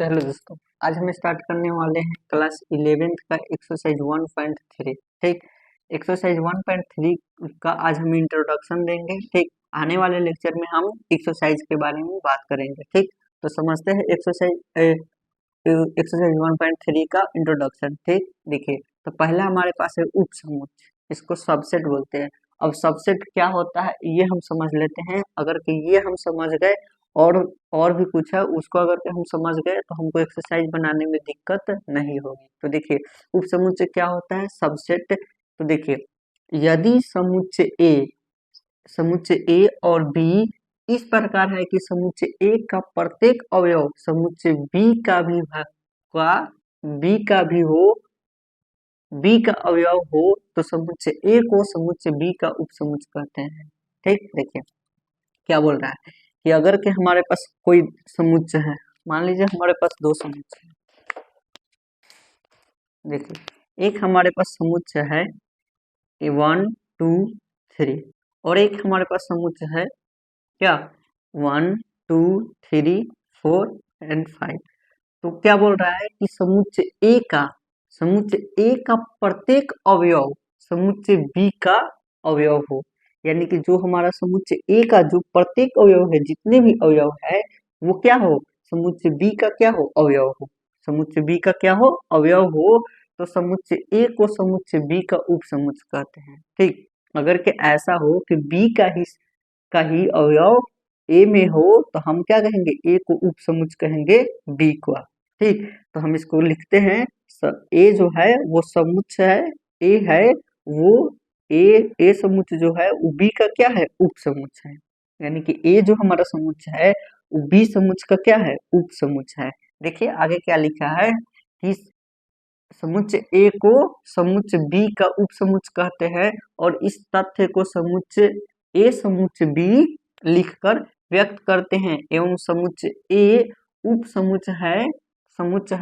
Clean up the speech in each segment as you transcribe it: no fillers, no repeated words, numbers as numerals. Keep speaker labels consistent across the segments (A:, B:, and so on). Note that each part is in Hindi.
A: तो हेलो दोस्तों, आज हम स्टार्ट करने वाले हैं क्लास 11th का एक्सरसाइज 1.3। ठीक, एक्सरसाइज 1.3 का आज हम इंट्रोडक्शन देंगे। ठीक, आने वाले लेक्चर में हम एक्सरसाइज के बारे में बात करेंगे। ठीक, तो समझते हैं एक्सरसाइज 1.3 का इंट्रोडक्शन। ठीक, देखिए, तो पहला हमारे पास है उपसमुच्चय, इसको सबसेट बोलते हैं। अब सबसेट क्या होता है ये हम समझ लेते हैं। अगर कि ये हम समझ गए और और भी कुछ है उसको अगर कि हम समझ गए तो हमको एक्सरसाइज बनाने में दिक्कत नहीं होगी। तो देखिए, उपसमुच्चय क्या होता है, सबसेट। तो देखिए, यदि समुच्चय ए और बी इस प्रकार है कि समुच्चय ए का प्रत्येक अवयव समुच्चय बी का भी हो, बी का अवयव हो, तो समुच्चय ए को समुच्चय बी का उपसमुच्चय कहते हैं। ठीक, देखिए क्या बोल रहा है कि अगर के हमारे पास कोई समुच्चय है, मान लीजिए हमारे पास दो समुच्चय है। देखिए, एक हमारे पास समुच्चय है 1 2 3 और एक हमारे पास समुच्चय है क्या 1 2 3 4 एंड 5। तो क्या बोल रहा है कि समुच्चय ए का प्रत्येक अवयव समुच्चय बी का अवयव हो। यानी कि जो हमारा समुच्चय ए का जो प्रत्येक अवयव है, जितने भी अवयव है वो क्या हो, समुच्चय बी का क्या हो, अवयव हो। समुच्चय बी का क्या हो, अवयव हो। तो समुच्चय ए को समुच्चय बी का उपसमुच्चय कहते हैं। ठीक, अगर के ऐसा हो कि बी का ही अवयव ए में हो तो हम क्या कहेंगे, ए को उपसमुच्चय कहेंगे बी को। ठीक, तो हम इसको लिखते हैं, ए जो है वो समुच्चय है, ए है वो ए समुच्चय जो है वो बी का क्या है, उपसमुच्चय है। यानी कि ए जो हमारा समुच्चय है वो बी समुच्चय का क्या है, उपसमुच्चय है। देखिए आगे क्या लिखा है कि समुच्चय ए को समुच्चय बी का उपसमुच्चय कहते हैं और इस तथ्य को समुच्चय ए समुच्चय बी लिखकर व्यक्त करते हैं। एवं समुच्चय ए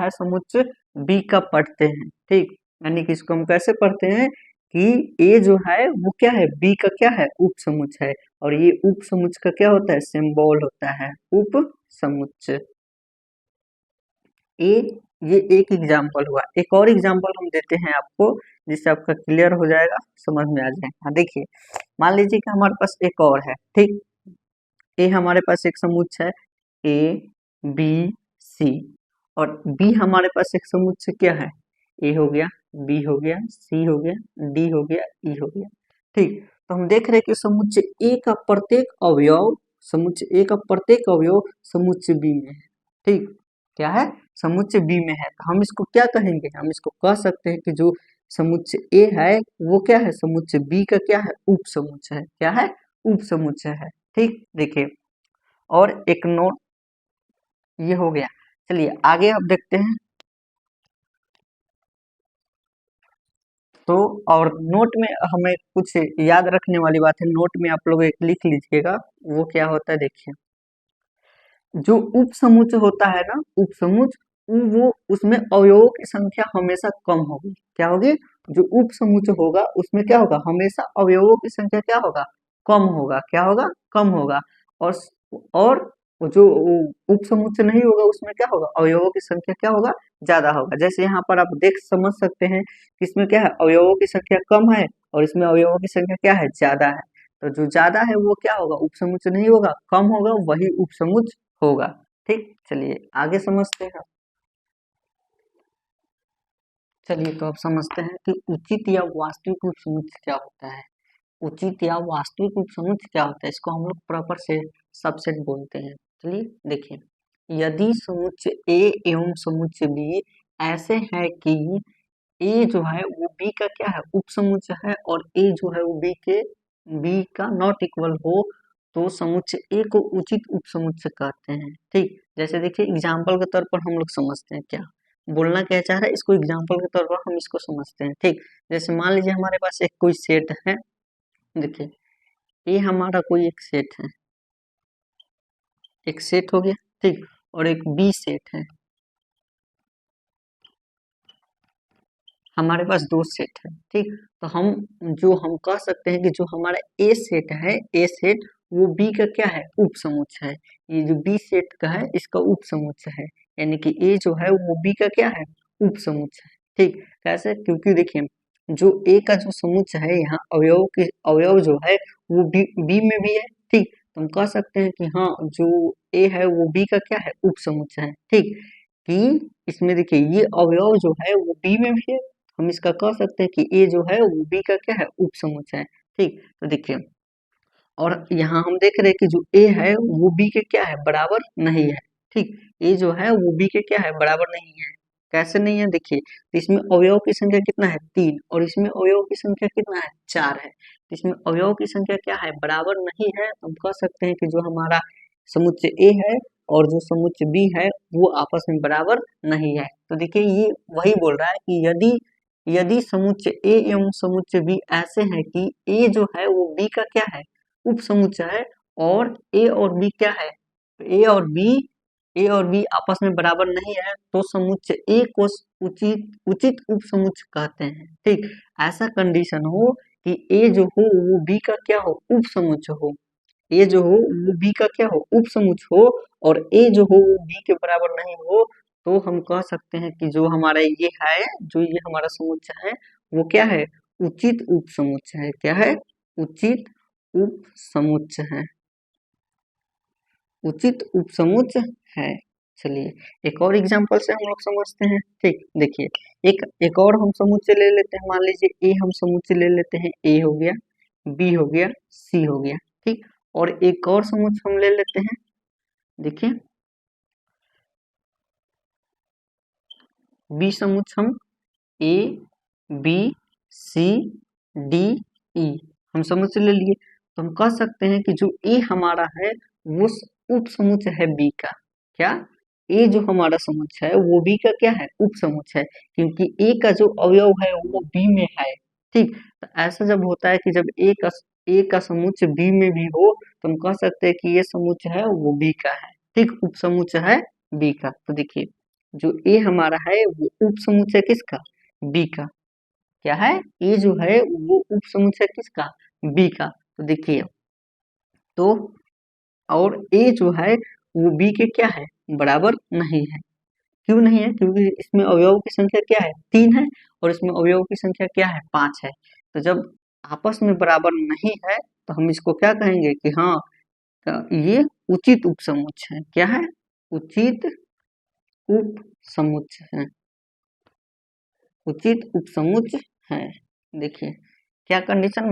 A: समुच्चय बी का पढ़ते हैं। ठीक, यानी कि इसको हम कैसे पढ़ते हैं कि ए जो है वो क्या है, बी का क्या है, उपसमुच्चय है। और ये उपसमुच्चय का क्या होता है, सिंबल होता है उपसमुच्चय। ए ये एक एग्जाम्पल हुआ। एक और एग्जाम्पल हम देते हैं आपको, जिससे आपका क्लियर हो जाएगा, समझ में आ जाएगा। देखिए, मान लीजिए कि हमारे पास एक और है। ठीक, ए हमारे पास एक समुच्चय है, ए बी सी, और बी हमारे पास एक समुच्चय क्या है, ए हो गया, बी हो गया, सी हो गया, डी हो गया, ई हो गया। ठीक, तो हम देख रहे हैं कि समुच्चय ए का प्रत्येक अवयव समुच्चय बी में है। ठीक, क्या है, समुच्चय बी में है। तो हम इसको क्या कहेंगे, हम इसको कह सकते हैं कि जो समुच्चय ए है वो क्या है, समुच्चय बी का क्या है, उपसमुच्चय है। क्या है, उपसमुच्चय है। ठीक, देखिए, और एक नोट ये हो गया। चलिए आगे अब देखते हैं। तो और नोट में हमें कुछ याद रखने वाली बात है, नोट में आप लोग एक लिख लीजिएगा। वो क्या होता है, देखिए, जो उपसमुच्चय होता है ना, उपसमुच्चय वो उसमें अवयवों की संख्या हमेशा कम होगी। क्या होगी, जो उपसमुच्चय होगा उसमें क्या होगा, हमेशा अवयवों की संख्या क्या होगा, कम होगा। क्या होगा, कम होगा। और और जो उपसमुच्चय नहीं होगा उसमें क्या होगा, अवयवों की संख्या क्या होगा, ज्यादा होगा। जैसे यहाँ पर आप देख समझ सकते हैं कि इसमें क्या है, अवयवों की संख्या कम है और इसमें अवयवों की संख्या क्या है, ज्यादा है। तो जो ज्यादा है वो क्या होगा, उपसमुच्चय नहीं होगा, कम होगा, वही उपसमुच्चय होगा। ठीक, चलिए आगे समझते हैं। चलिए तो अब समझते हैं कि उचित या वास्तविक उपसमुच्चय क्या होता है। उचित या वास्तविक उपसमुच्चय क्या होता है, इसको हम लोग प्रॉपर से सबसेट बोलते हैं। चलिए देखिए, यदि समुच्चय ए एवं समुच्चय बी ऐसे है कि ए जो है वो बी का क्या है, उपसमुच्चय है, और ए जो है वो बी का नॉट इक्वल हो, तो समुच्चय ए को उचित उपसमुच्चय कहते हैं। ठीक, जैसे देखिए एग्जाम्पल के तौर पर हम लोग समझते हैं क्या बोलना क्या चाह रहा है, इसको एग्जाम्पल के तौर पर हम इसको समझते हैं। ठीक, जैसे मान लीजिए हमारे पास एक कोई सेट है। देखिए, ये हमारा कोई एक सेट है, एक सेट हो गया। ठीक, और एक बी सेट है, हमारे पास दो सेट है। ठीक, तो हम कह सकते हैं कि जो हमारा ए सेट है, ए सेट वो बी का क्या है, उपसमुच्चय है। ये जो बी सेट का है इसका उपसमुच्चय है, यानी कि ए जो है वो बी का क्या है, उपसमुच्चय है। ठीक, कैसे, क्योंकि देखिए जो ए का जो समुच्चय है यहाँ अवयव के अवयव जो है वो बी में भी है। ठीक, तो हम कह सकते हैं कि हाँ जो ए है वो बी का क्या है, उपसमुच्चय है। ठीक, कि इसमें देखिए ये अवयव जो है वो बी में भी है, हम इसका कह सकते हैं कि ए जो है वो बी का क्या है, उपसमुच्चय है। ठीक, तो देखिए और यहाँ हम देख रहे हैं कि जो ए है वो बी के क्या है, बराबर नहीं है। ठीक, ए जो है वो बी के क्या है, बराबर नहीं है। कैसे नहीं है, देखिए तो इसमें अवयव की संख्या कितना है, 3, और इसमें अवयव की संख्या कितना है, 4 है। तो इसमें अवयव की संख्या क्या है, बराबर नहीं है। तो हम कह सकते हैं कि जो हमारा समुच्चय ए है और जो समुच्चय बी है वो आपस में बराबर नहीं है। तो देखिए ये वही बोल रहा है कि यदि यदि समुच्चय ए एवं समुच्चय बी ऐसे हैं कि ए जो है वो बी का क्या है, उपसमुच्चय है, और ए और बी क्या है, ए और बी आपस में बराबर नहीं है, तो समुच्चय ए को उचित उचित उपसमुच्चय कहते हैं। ठीक, ऐसा कंडीशन हो कि ए जो हो वो बी का क्या हो, उपसमुच्चय हो, ए जो हो वो बी का क्या हो, उपसमुच्चय हो, और ए जो हो वो बी के बराबर नहीं हो, तो हम कह सकते हैं कि जो हमारा ये है, जो ये हमारा समुच्चय है वो क्या है, उचित उपसमुच्चय है। क्या है, उचित उपसमुच्चय है, उचित उपसमुच्चय है। चलिए एक और एग्जांपल से हम लोग समझते हैं। ठीक, देखिए एक और हम समुच्चय ले लेते हैं। मान लीजिए ए हम समुच्चय ले लेते हैं, ए हो गया, बी हो गया, सी हो गया। ठीक, और एक और समुच्चय हम ले लेते हैं। देखिए बी समुच्चय हम ए बी सी डी ई हम समुच्चय ले लिए, तो हम कह सकते हैं कि जो ए हमारा है वो उप समुच्चय है बी का। क्या, ए जो हमारा समुच्चय है वो बी का क्या है, उप समुच्चय है, क्योंकि ए का जो अवयव है वो बी में है। ठीक, तो ऐसा जब होता है कि जब ए का समुच्चय बी में भी हो, तो हम कह सकते हैं कि ये समुच्चय है वो बी का है। ठीक, उप समुच्चय है बी का। तो देखिए जो ए हमारा है वो उप समुच्चय किसका, बी का। क्या है, ए जो है वो उप समुच्चय किसका, बी का। तो देखिए तो और ए जो है वो बी के क्या है, बराबर नहीं है। क्यों नहीं है, क्योंकि इसमें अवयव की संख्या क्या है, 3 है, और इसमें अवयव की संख्या क्या है, 5 है। तो जब आपस में बराबर नहीं है तो हम इसको क्या कहेंगे कि हाँ ये उचित उपसमुच्चय है। क्या है, उचित उपसमुच्चय है, उचित उपसमुच्चय है। देखिए क्या कंडीशन,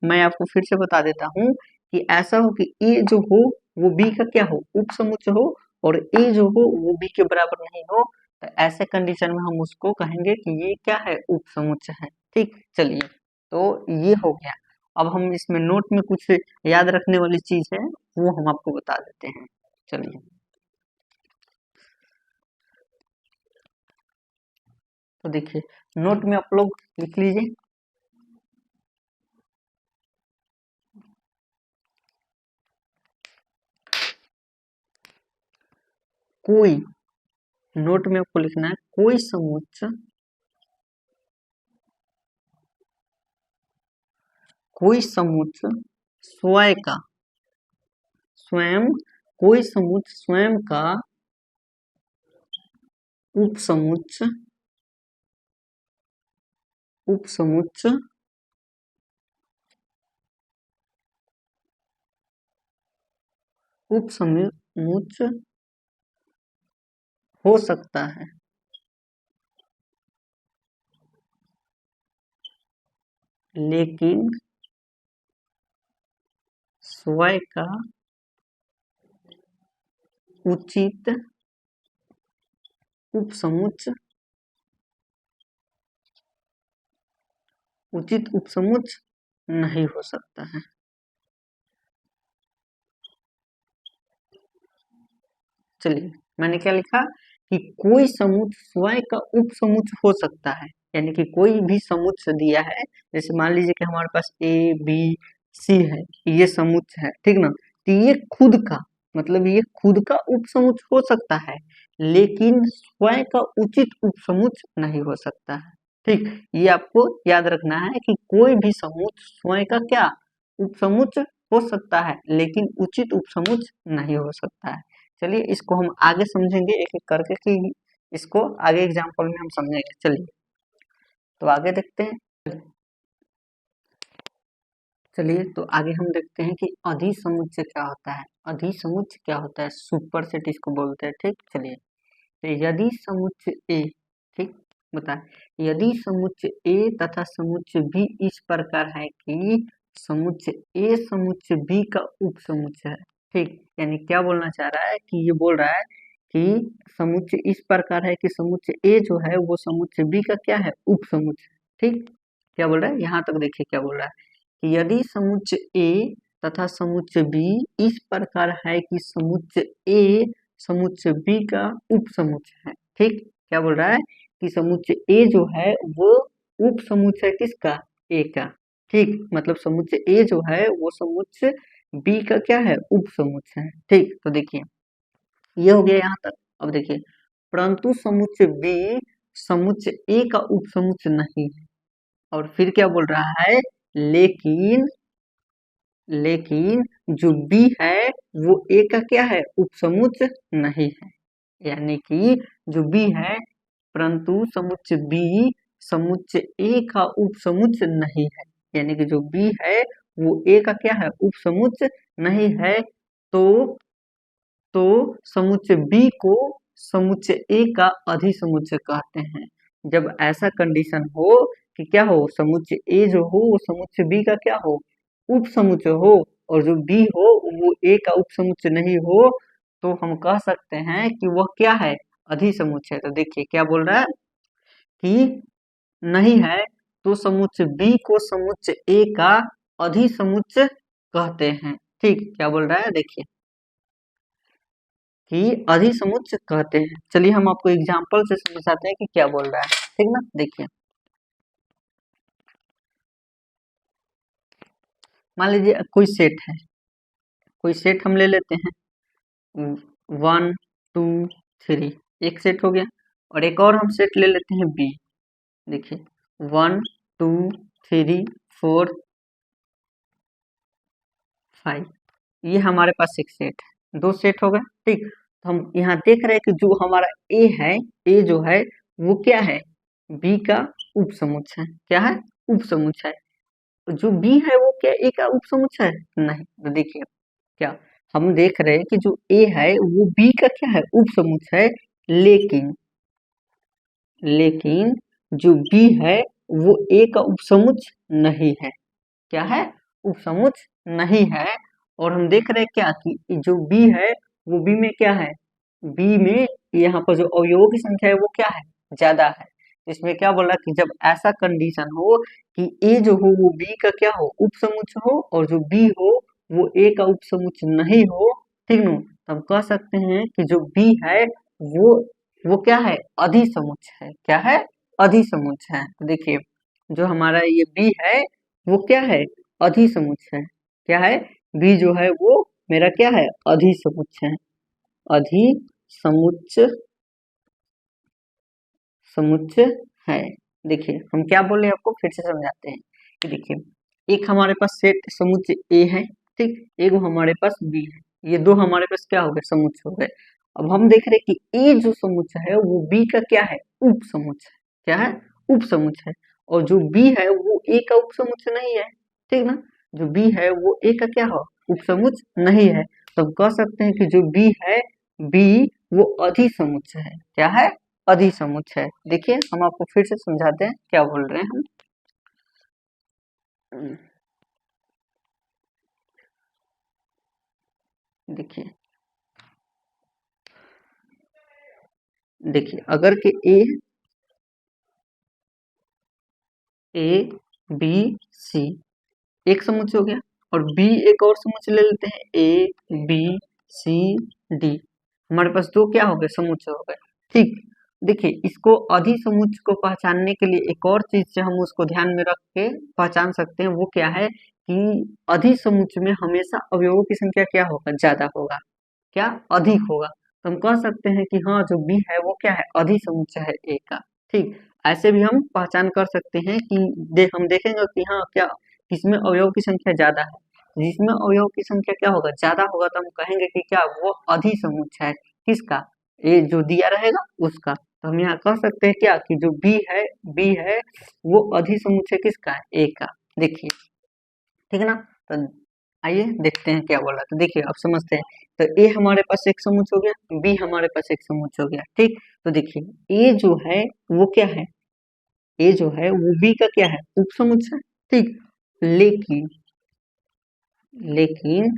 A: मैं आपको फिर से बता देता हूँ कि ऐसा हो कि ए जो हो वो बी का क्या हो, उपसमुच्चय हो, और ए जो हो वो बी के बराबर नहीं हो, तो ऐसे कंडीशन में हम उसको कहेंगे कि ये क्या है, उपसमुच्चय है। ठीक, चलिए तो ये हो गया। अब हम इसमें नोट में कुछ याद रखने वाली चीज है वो हम आपको बता देते हैं। चलिए तो देखिए नोट में आप लोग लिख लीजिए, कोई, नोट में आपको लिखना है कोई समुच्चय स्वयं का, स्वयं, कोई समुच्चय स्वयं का उपसमुच्चय, उपसमुच्चय उपसमुच्चय हो सकता है, लेकिन स्वयं का उचित उपसमुच्चय, उचित उपसमुच्चय नहीं हो सकता है। चलिए मैंने क्या लिखा कि कोई समुच्चय स्वयं का उपसमुच्चय हो सकता है, यानी कि कोई भी समुच्चय दिया है, जैसे मान लीजिए कि हमारे पास ए बी सी है, ये समुच्चय है, ठीक ना, तो ये खुद का, मतलब ये खुद का उपसमुच्चय हो सकता है, लेकिन स्वयं का उचित उपसमुच्चय नहीं हो सकता है। ठीक, ये आपको याद रखना है कि कोई भी समुच्चय स्वयं का क्या, उपसमुच्चय हो सकता है, लेकिन उचित उपसमुच्चय नहीं हो सकता है। चलिए इसको हम आगे समझेंगे एक एक करके कि इसको आगे एग्जाम्पल में हम समझेंगे। चलिए तो आगे देखते हैं। चलिए तो आगे हम देखते हैं कि अधिसमुच्चय क्या होता है। अधिसमुच्चय क्या होता है, सुपरसेट इसको बोलते हैं। ठीक, चलिए तो यदि समुच्चय ए, ठीक बताए, यदि समुच्चय ए तथा समुच्चय बी इस प्रकार है कि समुच्चय ए समुच्चय बी का उपसमुच्चय है। ठीक, यानी क्या बोलना चाह रहा है कि ये बोल रहा है कि समुच्चय इस प्रकार है कि समुच्चय ए जो है वो समुच्चय बी का क्या है, उपसमुच्चय। ठीक, क्या बोल रहा है, यहाँ तक देखिए क्या बोल रहा है कि यदि समुच्चय ए तथा समुच्चय बी इस प्रकार है कि समुच्चय ए समुच्चय बी का उपसमुच्चय है। ठीक, क्या बोल रहा है कि समुच्चय ए जो है वो उपसमुच्चय किसका, ए का। ठीक, मतलब समुच्चय ए जो है वो समुच्चय बी का क्या है, उपसमुच्चय है। ठीक, तो देखिए ये हो गया यहाँ तक। अब देखिए परंतु समुच्चय बी समुच्चय ए का उपसमुच्चय नहीं है। और फिर क्या बोल रहा है, लेकिन जो बी है वो ए का क्या है, उपसमुच्चय नहीं है। यानी कि जो बी है, परंतु समुच्चय बी समुच्चय ए का उपसमुच्चय नहीं है। यानी कि जो बी है वो ए का क्या है, उपसमुच्चय नहीं है। तो समुच्चय बी को समुच्चय ए का अधिसमुच्चय कहते हैं। जब ऐसा कंडीशन हो कि क्या हो, समुच्चय ए जो हो वो समुच्चय बी का क्या हो, उपसमुच्चय हो, और जो बी हो वो ए का उपसमुच्चय नहीं हो, तो हम कह सकते हैं कि वह क्या है, अधिसमुच्चय। तो देखिए क्या बोल रहा है कि नहीं है तो समुच्चय बी को समुच्चय ए का अधिसमुच्चय कहते हैं। ठीक, क्या बोल रहा है, देखिए कि अधिसमुच्चय कहते हैं। चलिए हम आपको एग्जांपल से समझाते हैं कि क्या बोल रहा है। ठीक ना, देखिए मान लीजिए कोई सेट है, कोई सेट हम ले लेते हैं 1 2 3, एक सेट हो गया। और एक और हम सेट ले लेते हैं बी। देखिए 1 2 3 4 5, ये हमारे पास एक सेट है, दो सेट हो गए। ठीक, तो हम यहाँ देख रहे हैं कि जो हमारा ए है, ए जो है वो क्या है, बी का उपसमुच्चय है। क्या है, उपसमुच्चय है। जो बी है वो क्या ए का उपसमुच्चय है, नहीं। तो देखिए क्या हम देख रहे हैं कि जो ए है वो बी का क्या है, उपसमुच्चय है। लेकिन जो बी है वो ए का उपसमुच्चय नहीं है। क्या है, उपसमुच्चय नहीं है। और हम देख रहे हैं क्या कि जो बी है वो बी में क्या है, बी में यहाँ पर जो अवयवों की संख्या है वो क्या है, ज्यादा है। इसमें क्या बोला कि जब ऐसा कंडीशन हो कि ए जो हो वो बी का क्या हो, उपसमुच्चय हो, और जो बी हो वो ए का उपसमुच्चय नहीं हो, ठीक न, तो हम कह सकते हैं कि जो बी है वो क्या है, अधिसमुच्चय है। क्या है, अधिसमुच्चय है। तो देखिए जो हमारा ये बी है वो क्या है, अधिसमुच्चय है। क्या है, बी जो है वो मेरा क्या है, अधिसमुच्चय है। अधिसमुच्चय समुच्चय है। देखिए हम क्या बोले आपको फिर से समझाते हैं कि देखिए एक हमारे पास सेट समुच्चय ए है, ठीक, एक हमारे पास बी है। ये दो हमारे पास क्या हो गए, समुच्चय हो गए। अब हम देख रहे हैं कि ए जो समुच्चय है वो बी का क्या है, उपसमुच्चय। क्या है, उपसमुच्चय। और जो बी है वो ए का उपसमुच्चय नहीं है। ठीक ना, जो बी है वो ए का क्या हो, उपसमुच्चय नहीं है। तो हम कह सकते हैं कि जो बी है, बी वो अधिसमुच्चय है। क्या है, अधिसमुच्चय है। देखिए हम आपको फिर से समझाते हैं क्या बोल रहे हैं हम। देखिए देखिए अगर के ए बी सी एक समुच्चय हो गया, और बी एक और समुच्चय ले लेते हैं, ए बी सी डी, हमारे पास दो क्या हो गए, समुच्चय हो गए। ठीक, देखिए इसको अधिसमुच्चय को पहचानने के लिए एक और चीज से हम उसको ध्यान में रख के पहचान सकते हैं, वो क्या है कि अधिसमुच्चय में हमेशा अवयवों की संख्या क्या होगा, ज्यादा होगा। क्या, अधिक होगा। तो हम कह सकते हैं कि हाँ जो बी है वो क्या है, अधिसमुच्चय है ए का। ठीक, ऐसे भी हम पहचान कर सकते हैं कि हम देखेंगे कि हाँ क्या किसमें अवयव की संख्या ज्यादा है। जिसमें अवयव की संख्या क्या होगा, ज्यादा होगा, तो हम कहेंगे कि क्या वो अधिसमुच्चय है। किसका, ये जो दिया रहेगा उसका। तो हम यहाँ कह सकते हैं क्या कि जो बी है वो अधिसमुच्चय किसका है, ए का। देखिए ठीक है ना। तो आइए देखते हैं क्या बोला। तो देखिए अब समझते हैं। तो ए हमारे पास एक समुच्चय हो गया, बी हमारे पास एक समुच्चय हो गया। ठीक, तो देखिए ए जो है वो क्या है, ए जो है वो बी का क्या है, उपसमुच्चय। ठीक, लेकिन लेकिन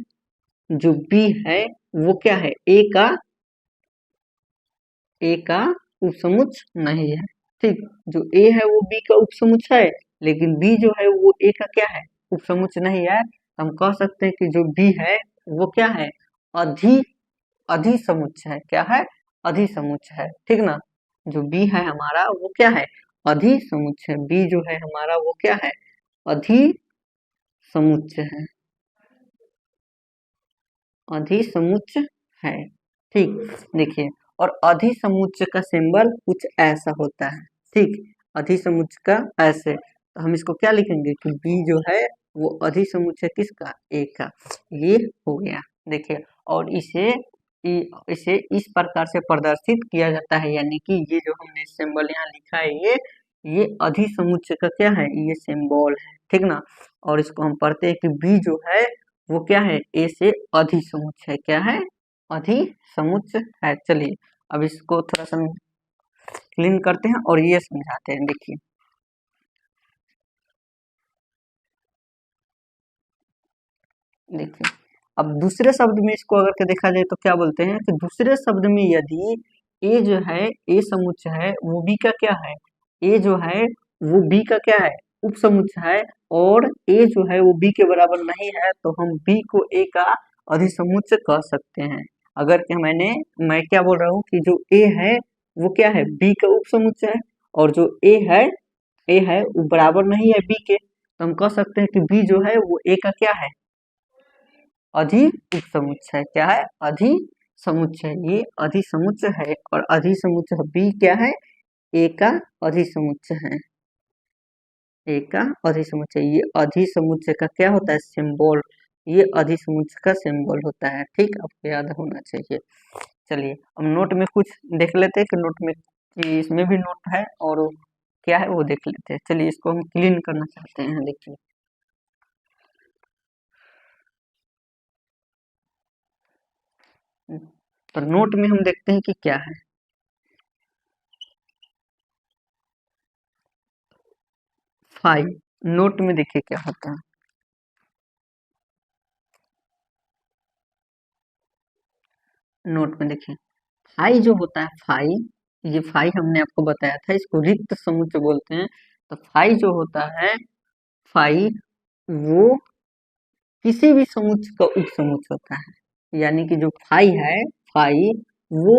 A: जो बी है वो क्या है, ए का उपसमुच्चय नहीं है। ठीक, जो ए है वो बी का उपसमुच्चय है, लेकिन बी जो है वो ए का क्या है, उपसमुच्चय नहीं है। हम कह सकते हैं कि जो बी है वो क्या है, अधि अधिसमुच्चय है। क्या है, अधिसमुच्चय है। ठीक ना, जो बी है हमारा वो क्या है, अधिसमुच्चय। बी जो है हमारा वो क्या है, अधिसमुच्चय है, अधिसमुच्चय है। ठीक, देखिए और अधिसमुच्चय का सिंबल कुछ ऐसा होता है। ठीक, अधिसमुच्चय का ऐसे, तो हम इसको क्या लिखेंगे कि बी जो है वो अधिसमुच्चय किसका, ए का। ये हो गया। देखिए और इसे इस प्रकार से प्रदर्शित किया जाता है, यानी कि ये जो हमने सिंबल यहाँ लिखा है ये अधिसमुच्चय का क्या है, ये सिंबल है। ठीक ना, और इसको हम पढ़ते हैं कि बी जो है वो क्या है, ए से अधिसमुच्चय है। क्या है, अधिसमुच्चय है। चलिए अब इसको थोड़ा सा क्लीन करते हैं और ये समझाते हैं। देखिए देखिए अब दूसरे शब्द में इसको अगर के देखा जाए तो क्या बोलते हैं कि दूसरे शब्द में यदि ए जो है, ए समुच्चय है वो बी का क्या है, ए जो है वो बी का क्या है, उपसमुच्चय है, और ए जो है वो बी के बराबर नहीं है, तो हम बी को ए का अधिसमुच्चय कह सकते हैं। अगर क्या मैं क्या बोल रहा हूँ कि जो ए है वो क्या है, बी का उपसमुच्चय है, और जो ए है वो बराबर नहीं है बी के, तो हम कह सकते हैं कि बी जो है वो ए का क्या है, अधि उपसमुच्चय। क्या है, अधि समुच्चय। ये अधिसमुच्चय है, और अधिसमुच्चय बी क्या है, ए का अधिसमुच्चय है, ए का अधिसमुच्चय। ये अधिसमुच्चय का क्या होता है, सिंबल। ये अधिसमुच्चय का सिंबल होता है। ठीक, आपको याद होना चाहिए। चलिए अब नोट में कुछ देख लेते हैं कि नोट में कि इसमें भी नोट है और क्या है वो देख लेते हैं। चलिए इसको हम क्लीन करना चाहते हैं। देखिए तो नोट में हम देखते हैं कि क्या है। फाइव, नोट में देखिए क्या होता है। नोट में देखिए फाई जो होता है, फाई, ये फाई हमने आपको बताया था, इसको रिक्त समुच्चय बोलते हैं। तो फाई जो होता है, फाई वो किसी भी समुच्चय का उपसमुच्चय होता है। यानी कि जो फाई है, फाई वो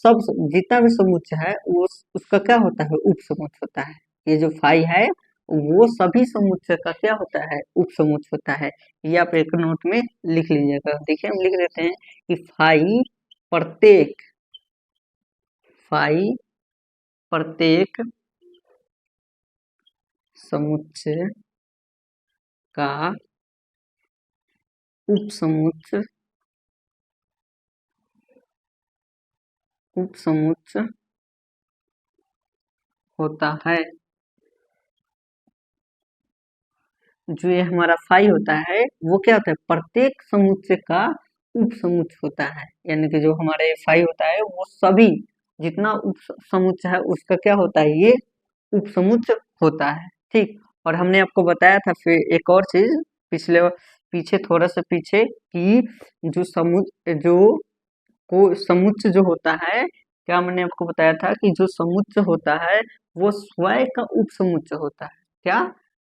A: सब जितना भी समुच्चय है वो उसका क्या होता है, उपसमुच्चय होता है। ये जो फाई है वो सभी समुच्चय का क्या होता है, उपसमुच्चय होता है। ये आप एक नोट में लिख लीजिएगा। देखिए हम लिख देते हैं कि प्रत्येक फाई प्रत्येक समुच्चय का उपसमुच्चय उपसमुच्चय होता है। जो ये हमारा फाई होता है वो क्या होता है, प्रत्येक समुच्चय का उपसमुच्चय होता है। यानी कि जो हमारा ये फाई होता है वो सभी जितना उप समुच्चय है उसका क्या होता है, ये उपसमुच्चय होता है। ठीक, और हमने आपको बताया था फिर एक और चीज पिछले पीछे थोड़ा सा पीछे कि जो को समुच्चय जो होता है, क्या मैंने आपको बताया था कि जो समुच्चय होता है वो स्वयं का उपसमुच्चय होता है। क्या,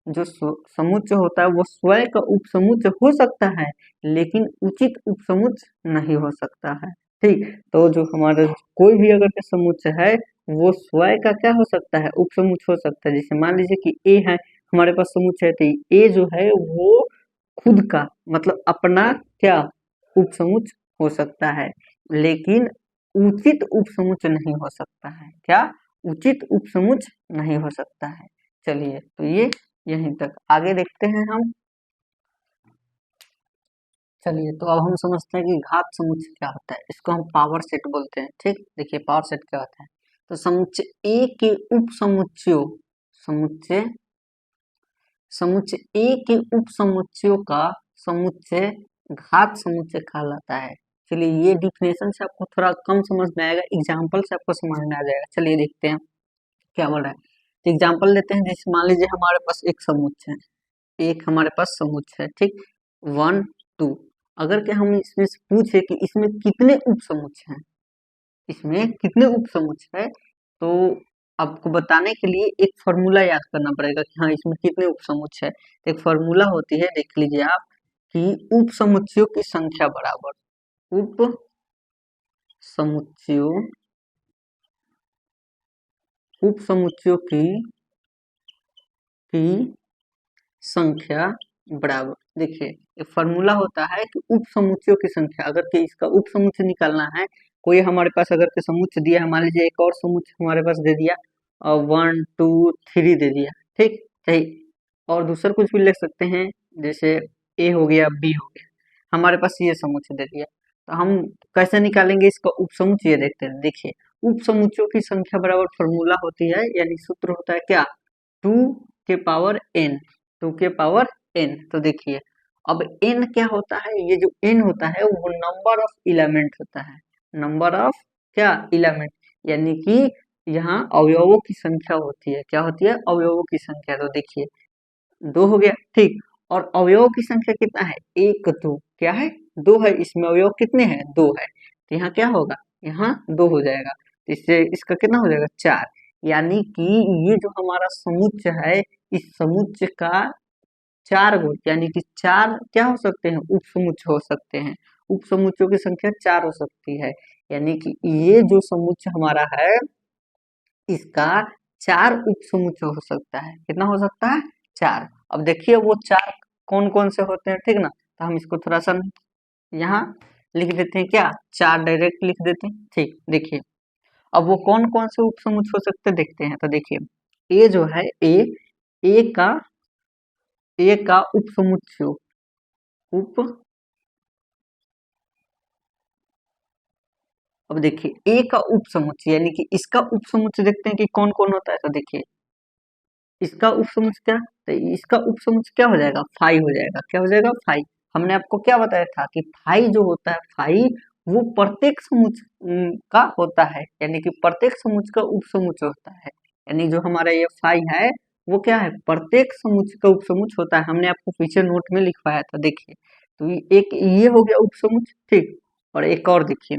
A: जो समुच्चय होता है वो स्वयं का उपसमुच्चय हो सकता है, लेकिन उचित उपसमुच्चय नहीं हो सकता है। ठीक, तो जो हमारा कोई भी अगर के समुच्चय है वो स्वयं का क्या हो सकता है, उपसमुच्चय हो सकता है। जैसे मान लीजिए कि ए है हमारे पास समुच्चय है, तो ए जो है वो खुद का मतलब अपना क्या उपसमुच्चय हो सकता है, लेकिन उचित उपसमुच्चय नहीं हो सकता है। क्या, उचित उपसमुच्चय नहीं हो सकता है। चलिए तो ये यहीं तक, आगे देखते हैं हम। चलिए, तो अब हम समझते हैं कि घात समुच्चय क्या होता है। इसको हम पावर सेट बोलते हैं। ठीक, देखिए पावर सेट क्या होता है। तो समुच्चय ए के उप समुच्चयों, समुच्चय समुच्चय ए के उप समुच्चयों का समुच्चय घात समुच्चय कहलाता है। चलिए, ये डिफिनेशन से आपको थोड़ा कम समझ में आएगा, एग्जाम्पल से आपको समझ में आ जाएगा। चलिए देखते हैं क्या बोल रहा है। तो एग्जाम्पल लेते हैं, जैसे मान लीजिए हमारे पास एक समुच्चय है, एक हमारे पास समुच्चय है। ठीक, 1 2। अगर कि हम इसमें से पूछे कि इसमें कितने उप समुच्चय हैं, इसमें कितने उप समुच्चय है, तो आपको बताने के लिए एक फॉर्मूला याद करना पड़ेगा कि हाँ इसमें कितने उप समुच्चय है। तो एक फॉर्मूला होती है, देख लीजिए आप, कि उप समुच्चयों की संख्या बराबर उप समुच्चयों उप समुच्चयों की संख्या बराबर, देखिए एक फॉर्मूला होता है कि उप समुच्चयों की संख्या, अगर कि इसका उप समुच्चय निकालना है, कोई हमारे पास अगर के समुच्चय दिया है, मान लीजिए एक और समुच्चय हमारे पास दे दिया और 1 2 3 दे दिया। ठीक, सही। और दूसरा कुछ भी लिख सकते हैं, जैसे ए हो गया, बी हो गया, हमारे पास ये समुच्चय दे दिया। तो हम कैसे निकालेंगे इसका उप समुच्चय, ये देखते हैं। देखिए, उप समुच्चयों की संख्या बराबर फॉर्मूला होती है, यानी सूत्र होता है क्या, 2 के पावर n, 2 के पावर n। तो देखिए, अब n क्या होता है, ये जो n होता है वो नंबर ऑफ एलिमेंट होता है, नंबर ऑफ क्या एलिमेंट, यानी कि यहाँ अवयवों की संख्या होती है। क्या होती है, अवयवों की संख्या। तो देखिए, 2 हो गया। ठीक, और अवयवों की संख्या कितना है, 1 2, क्या है, 2 है। इसमें अवयव कितने हैं, 2 है। तो यहाँ क्या होगा, यहाँ 2 हो जाएगा। तो इससे इसका कितना हो जाएगा, 4। यानी कि ये जो हमारा समुच्चय है, इस समुच्चय का 4 गुण, यानी कि 4 क्या हो सकते हैं, उप समुच्चय हो सकते हैं। उप समुच्चयों की संख्या 4 हो सकती है, यानी कि ये जो समुच्चय हमारा है, इसका 4 उप समुच्चय हो सकता है। कितना हो सकता है, 4। अब देखिए वो 4 कौन कौन से होते हैं, ठीक ना। तो हम इसको थोड़ा सा यहाँ लिख देते हैं, क्या, 4 डायरेक्ट लिख देते हैं। ठीक, देखिए अब वो कौन कौन से उप समुच्चय हो सकते हैं, देखते हैं। तो देखिए, ए जो है, ए का उप समुच्चय, उप अब देखिए ए का उप समुच्चय, यानी कि इसका उप समुच्चय देखते हैं कि कौन कौन होता है। तो देखिए, इसका उपसमुच्चय क्या, तो इसका उपसमुच्चय क्या हो जाएगा, 5 हो जाएगा। क्या हो जाएगा, 5। हमने आपको क्या बताया था कि 5 जो होता है, 5 वो प्रत्येक समुच्चय का होता है, यानी कि प्रत्येक समुच्चय का उपसमुच्चय होता है। यानी जो हमारा ये 5 है, वो क्या है, प्रत्येक समुच्चय का उपसमुच्चय होता है। हमने आपको पीछे नोट में लिखवाया था, देखिए। तो एक ये हो गया उपसमुच्चय। ठीक, और एक और देखिए,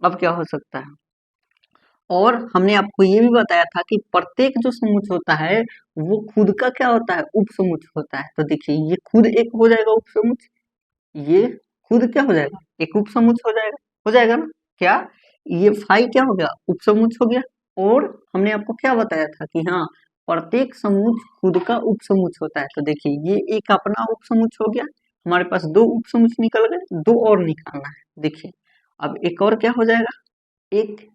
A: अब क्या हो सकता है, और हमने आपको ये भी बताया था कि प्रत्येक जो समुच्चय होता है, वो खुद का क्या होता है, उपसमुच्चय होता है। तो देखिए, ये खुद एक हो जाएगा उपसमुच्चय, ये खुद क्या हो जाएगा, एक उपसमुच्चय हो जाएगा ना। क्या, ये फाई क्या हो गया, उपसमुच्चय हो गया। और हमने आपको क्या बताया था कि हाँ, प्रत्येक समुच्चय खुद का उपसमुच्चय होता है। तो देखिए, ये एक अपना उपसमुच्चय हो गया। हमारे पास 2 उपसमुच्चय निकल गए, 2 और निकालना है। देखिए, अब एक और क्या हो जाएगा, एक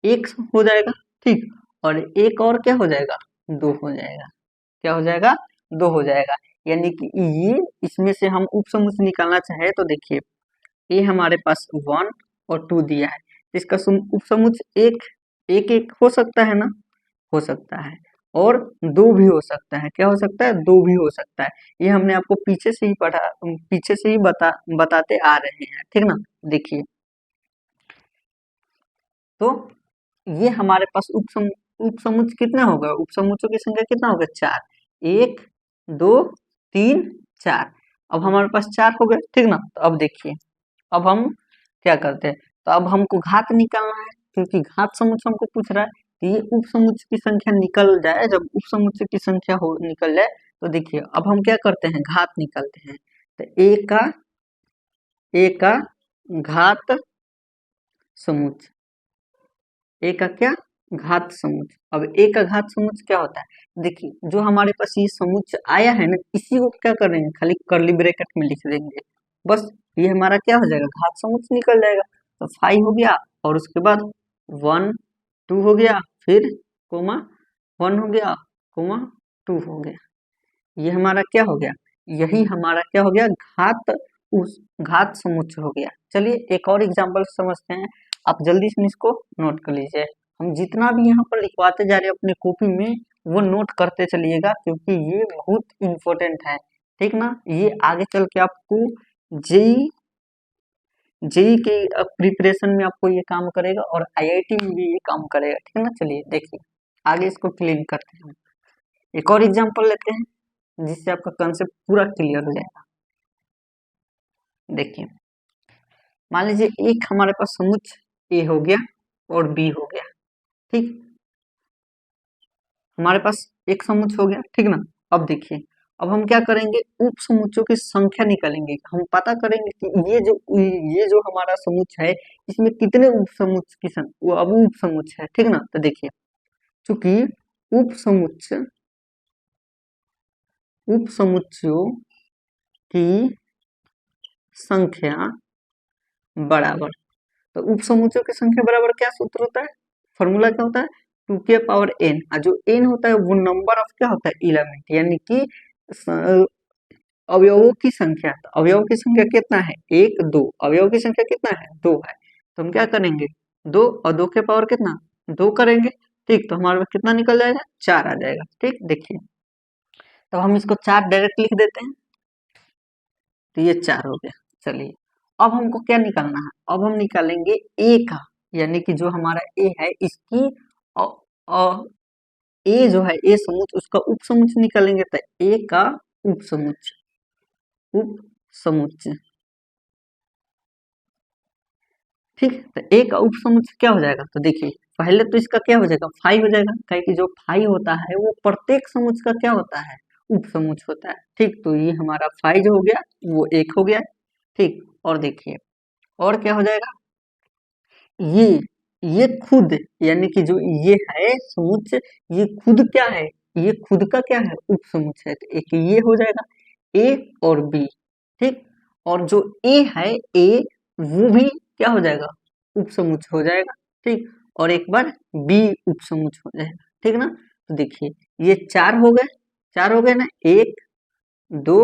A: एक हो जाएगा। ठीक, और एक और क्या हो जाएगा, 2 हो जाएगा। क्या हो जाएगा, 2 हो जाएगा। यानी कि ये, इसमें से हम उपसमुच्चय निकालना चाहे तो देखिए, ये हमारे पास 1 और 2 दिया है, इसका उपसमुच्चय एक एक एक हो सकता है ना, हो सकता है। और 2 भी हो सकता है। क्या हो सकता है, 2 भी हो सकता है। ये हमने आपको पीछे से ही पढ़ा, पीछे से ही बताते आ रहे हैं, ठीक ना। देखिए, तो ये हमारे पास उपसमुच्चय कितने हो गए, उपसमुच्चयों की संख्या कितना हो गया, 4। 1 2 3 4। अब हमारे पास 4 हो गए, ठीक ना। तो अब देखिए, अब हम क्या करते हैं, तो अब हमको घात निकालना है, क्योंकि घात समुच्चय हमको पूछ रहा है। तो ये उपसमुच्चय की संख्या निकल जाए, जब उपसमुच्चय की संख्या हो निकल जाए, तो देखिए अब हम क्या करते हैं, घात निकालते हैं। तो ए का घात समुच्चय, ए का क्या, घात समुच्चय। अब ए का घात समुच्चय क्या होता है, देखिए जो हमारे पास ये समुच्चय आया है ना, इसी को क्या करेंगे, खाली कर्ली ब्रैकेट में लिख देंगे, बस। ये हमारा क्या हो जाएगा, घात समुच्चय निकल जाएगा। तो 5 हो गया, और उसके बाद 1 2 हो गया, फिर कोमा 1 हो गया, कोमा 2 हो गया। ये हमारा क्या हो गया, यही हमारा क्या हो गया, घात उस घात समुच्चय हो गया। चलिए एक और एग्जांपल समझते हैं, आप जल्दी से इसको नोट कर लीजिए। हम जितना भी यहाँ पर लिखवाते जा रहे हैं अपने कॉपी में वो नोट करते चलिएगा, क्योंकि ये बहुत इंपॉर्टेंट है, ठीक ना। ये आगे चल के आपको जेई जेई के प्रिपरेशन में आपको ये काम करेगा और आईआईटी में भी ये काम करेगा, ठीक है ना। चलिए देखिए आगे इसको क्लीन करते हैं। एक और एग्जांपल लेते हैं जिससे आपका कंसेप्ट पूरा क्लियर हो जाएगा। देखिए मान लीजिए एक हमारे पास समुच्चय ए हो गया और बी हो गया, ठीक। हमारे पास एक समुच्चय हो गया, ठीक ना। अब देखिए अब हम क्या करेंगे, उप समुच्चयों की संख्या निकालेंगे। हम पता करेंगे कि ये जो हमारा समुच्चय है इसमें कितने उप समुच्चय की वो अब उप समुच्चय है, ठीक ना। तो देखिए चूंकि उप समुच्चयों की संख्या बराबर, तो उप समुच्चयों की संख्या बराबर क्या सूत्र होता है, फॉर्मूला क्या होता है, 2k⁻n। जो n होता है वो नंबर ऑफ क्या होता है, एलिमेंट, यानी कि अवयवों की संख्या। तो अवयवों की संख्या कितना है, एक दो, अवयवों की संख्या कितना है, दो है। तो हम क्या करेंगे, दो और दो के पावर कितना, दो करेंगे, ठीक। तो हमारे पास कितना निकल जाएगा, चार आ जाएगा, ठीक। देखिए तो हम इसको चार डायरेक्ट लिख देते हैं, तो ये चार हो गया। चलिए अब हमको क्या निकालना है, अब हम निकालेंगे ए का, यानी कि जो हमारा ए है इसकी अ, अ, ए जो है ए समुच्चय उसका उप समुच्चय निकालेंगे। तो ए का उप समुच्चय, ठीक। तो ए का उप समुच्चय क्या हो जाएगा, तो देखिए पहले तो इसका क्या हो जाएगा, फाइव हो जाएगा, क्या कि जो फाइव होता है वो प्रत्येक समुच्चय का क्या होता है, उप समुच्चय होता है, ठीक। तो ये हमारा फाइव हो गया, वो एक हो गया, ठीक। और देखिए और क्या हो जाएगा, ये ये खुद, यानी कि जो ये है समुच्चय, ये खुद क्या है, ये खुद का क्या है, उप समुच्चय है। तो एक ये हो जाएगा ए और बी, ठीक। और जो ए है ए वो भी क्या हो जाएगा, उप समुच्चय हो जाएगा, ठीक। और एक बार बी उप समुच्चय हो जाएगा, ठीक ना। तो देखिए ये चार हो गए ना, एक दो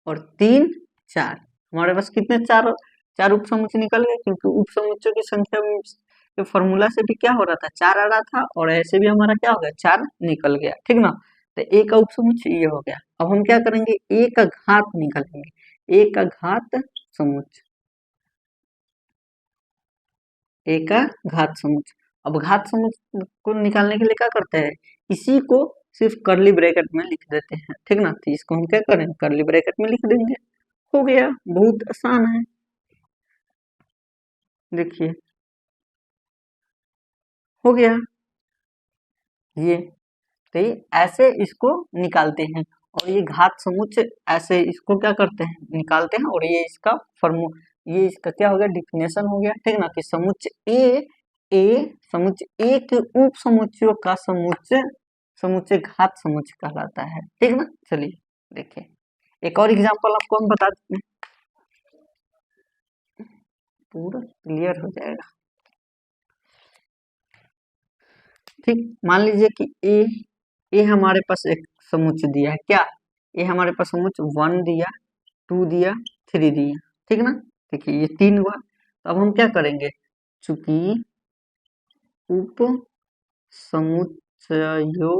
A: और तीन, चार। हमारे पास कितने चार चार उप समुच्चय निकल गए, क्योंकि उप समुच्चयों की संख्या में के फॉर्मूला से भी क्या हो रहा था, चार आ रहा था, और ऐसे भी हमारा क्या हो गया, चार निकल गया, ठीक ना। तो ए का उप समुच्चय ये हो गया। अब हम क्या करेंगे, ए का घात निकालेंगे, ए का घात समुच्चय, ए का घात समुच्चय। अब घात समुच्चय को निकालने के लिए क्या करते हैं, इसी को सिर्फ करली ब्रैकेट में लिख देते हैं, ठीक ना। तो इसको हम क्या करें, करली ब्रैकेट में लिख देंगे, हो गया, बहुत आसान है। देखिए हो गया ये, तो ये ऐसे इसको निकालते हैं। और ये घात समुच्चय ऐसे इसको क्या करते हैं, निकालते हैं। और ये इसका ये इसका क्या हो गया, डिफिनेशन हो गया, ठीक ना। कि समुच्चय समुच्चय ए के उप समुच्चयों का समुच्चय घात समुच्चय कहलाता है, ठीक ना। चलिए देखिए एक और एग्जांपल आपको हम बता देते हैं, पूरा क्लियर हो जाएगा, ठीक। मान लीजिए कि ए हमारे पास एक समुच्चय दिया है, क्या, ये हमारे पास समुच्चय वन दिया, टू दिया, थ्री दिया, ठीक ना। देखिए ये तीन हुआ। तो अब हम क्या करेंगे, चूंकि उप समुच्चयों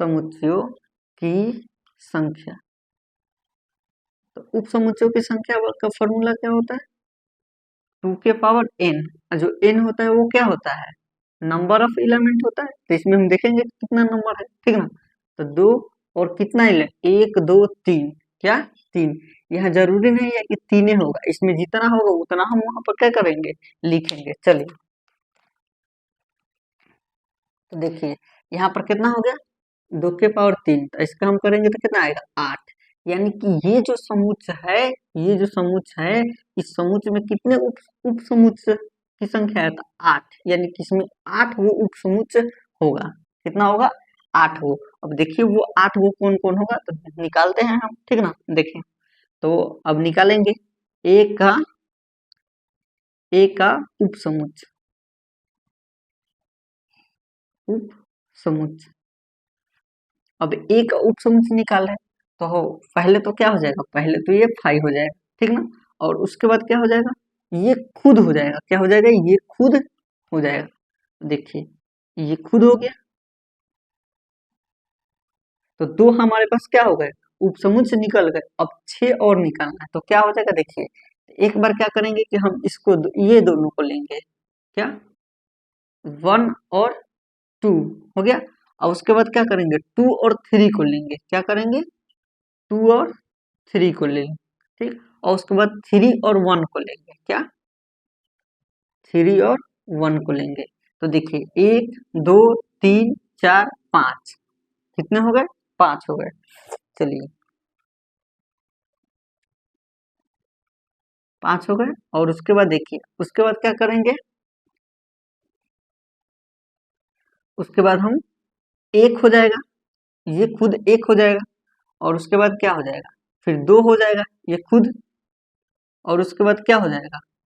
A: समुच्चयों की संख्या, तो उप समुच्चयों की संख्या का फॉर्मूला क्या होता है, 2k⁻n। जो n होता है वो क्या होता है, नंबर ऑफ एलिमेंट होता है। तो इसमें हम देखेंगे कितना नंबर है, ठीक ना। तो दो और कितना एलिमेंट, एक दो तीन, क्या, तीन। यह जरूरी नहीं है कि तीन होगा, इसमें जितना होगा उतना हम वहां पर क्या करेंगे, लिखेंगे। चलिए तो देखिए यहाँ पर कितना हो गया, 2 के पावर 3। तो इसका हम करेंगे तो कितना आएगा, 8। यानी कि ये जो समुच्चय है इस समुच्चय में कितने उप समुच्चय की संख्या है, तो 8। यानी कि इसमें 8 वो उप समुच्चय होगा, कितना होगा, 8 हो। अब देखिए वो 8 वो कौन कौन होगा, तो निकालते हैं हम, ठीक ना। देखिए तो अब निकालेंगे ए का ए का उप समुच्चय, उप समुच्चय। अब ए का उप समुच्चय निकाल है, तो पहले तो क्या हो जाएगा, पहले तो ये 5 हो जाएगा, ठीक ना। और उसके बाद क्या हो जाएगा, ये खुद हो जाएगा, क्या हो जाएगा, ये खुद हो जाएगा। देखिए ये खुद हो गया, तो 2 हमारे पास क्या हो गए, उपसमुच से निकल गए। अब 6 और निकालना है, तो क्या हो जाएगा, देखिए एक बार क्या करेंगे कि हम इसको ये दोनों को लेंगे, क्या 1 और 2 हो गया। और उसके बाद क्या करेंगे, 2 और 3 को लेंगे, क्या करेंगे 2 और 3 को लेंगे, ठीक। और उसके बाद 3 और 1 को लेंगे, क्या 3 और 1 को लेंगे। तो देखिए 1 2 3 4 5, कितने हो गए, 5 हो गए। चलिए 5 हो गए। और उसके बाद देखिए उसके बाद क्या करेंगे, उसके बाद हम 1 हो जाएगा, ये खुद 1 हो जाएगा। और उसके बाद क्या हो जाएगा, फिर 2 हो जाएगा, ये खुद। और उसके बाद क्या हो जाएगा,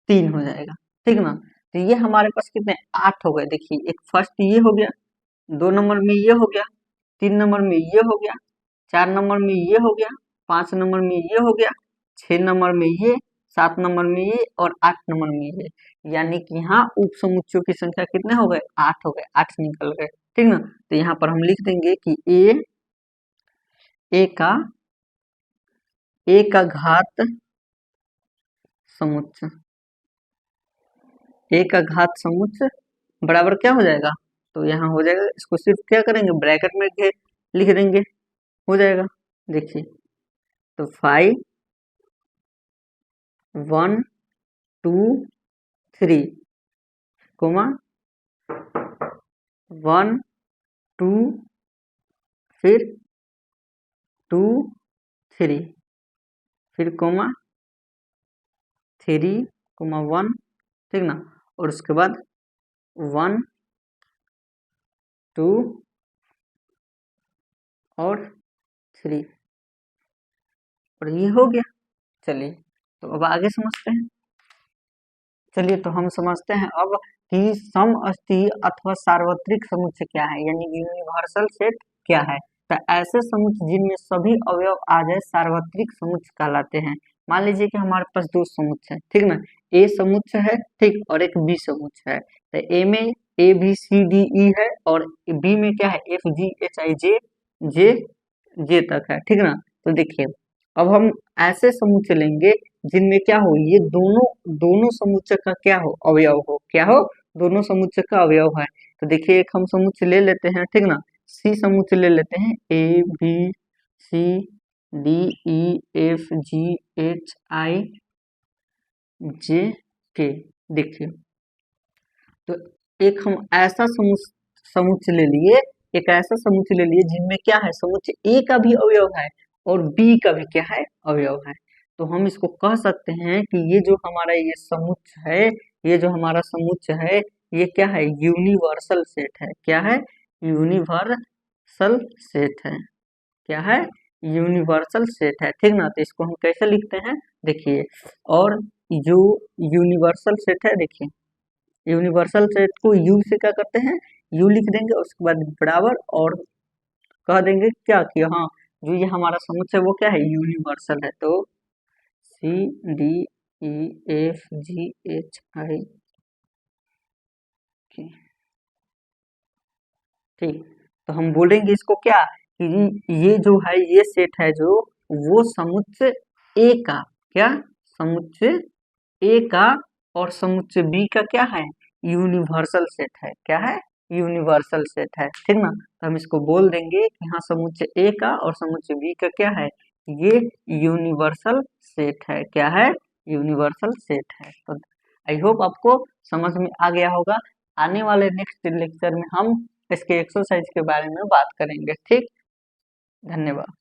A: 3 हो जाएगा, ठीक ना। तो ये हमारे पास कितने 8 हो गए। देखिए एक फर्स्ट ये हो गया, 2 नंबर में ये हो गया, 3 नंबर में ये हो गया, 4 नंबर में ये हो गया, 5 नंबर में ये हो गया, 6 नंबर में ये, 7 नंबर में ये और 8 नंबर में ये। यानी कि यहाँ उप समुच्चयों की संख्या कितने हो गए, 8 हो गए, 8 निकल गए, ठीक ना। तो यहाँ पर हम लिख देंगे कि ए का घात समुच्चय, ए का घात समुच्चय बराबर क्या हो जाएगा, तो यहाँ हो जाएगा, इसको सिर्फ क्या करेंगे, ब्रैकेट में लिख देंगे, हो जाएगा। देखिए तो 5 1 2 3 कोमा 1 2 फिर 2 3 फिर कोमा 3 कोमा 1, ठीक ना। और उसके बाद 1 2 और 3 और ये हो गया। चलिए तो अब आगे समझते हैं। चलिए तो हम समझते हैं अब कि समअस्थीय अथवा सार्वत्रिक समुच्चय क्या है, यानी यूनिवर्सल सेट क्या है। तो ऐसे समुच्चय जिनमें सभी अवयव आ जाए सार्वत्रिक समुच्चय कहलाते हैं। मान लीजिए कि हमारे पास 2 समुच्चय है, ठीक ना, ए समुच्चय है, ठीक, और एक बी समुच्चय है। तो ए में ए बी सी डी ई है और बी में क्या है एफ जी एच आई जे जे जे तक है, ठीक ना। तो देखिए अब हम ऐसे समुच्चय लेंगे जिनमें क्या हो, ये दोनों दोनों समुच्चय का क्या हो, अवयव हो, क्या हो, दोनों समुच्चय का अवयव है। तो देखिए एक हम समुच्चय ले लेते हैं, ठीक ना, सी समुच्चय ले लेते हैं, A B C D E F G H I J K. देखिए तो एक हम ऐसा समुच्चय ले लिए, एक ऐसा समुच्चय ले लिए जिनमें क्या है, समुच्चय ए का भी अवयव है और बी का भी क्या है, अवयव है। तो हम इसको कह सकते हैं कि ये जो हमारा ये समुच्चय है, ये जो हमारा समुच्चय है, ये क्या है, यूनिवर्सल सेट है। क्या है, यूनिवर्सल सेट है। क्या है, यूनिवर्सल सेट है, ठीक ना। तो इसको हम कैसे लिखते हैं, देखिए, और जो यूनिवर्सल सेट है, देखिए यूनिवर्सल सेट को यू से क्या करते हैं, यू लिख देंगे, उसके बाद बराबर और कह देंगे क्या कि हाँ जो ये हमारा समुच्चय है वो क्या है, यूनिवर्सल है। तो C D E F G H I K, ठीक। तो हम बोलेंगे इसको क्या कि ये जो है ये सेट है जो, वो समुच्चय ए का, क्या समुच्चय ए का और समुच्चय बी का क्या है, यूनिवर्सल सेट है। क्या है, यूनिवर्सल सेट है, ठीक ना। तो हम इसको बोल देंगे कि हाँ समुच्चय ए का और समुच्चय बी का क्या है, ये यूनिवर्सल सेट है। क्या है, यूनिवर्सल सेट है। तो आई होप आपको समझ में आ गया होगा। आने वाले नेक्स्ट लेक्चर में हम इसके एक्सरसाइज के बारे में बात करेंगे, ठीक। धन्यवाद।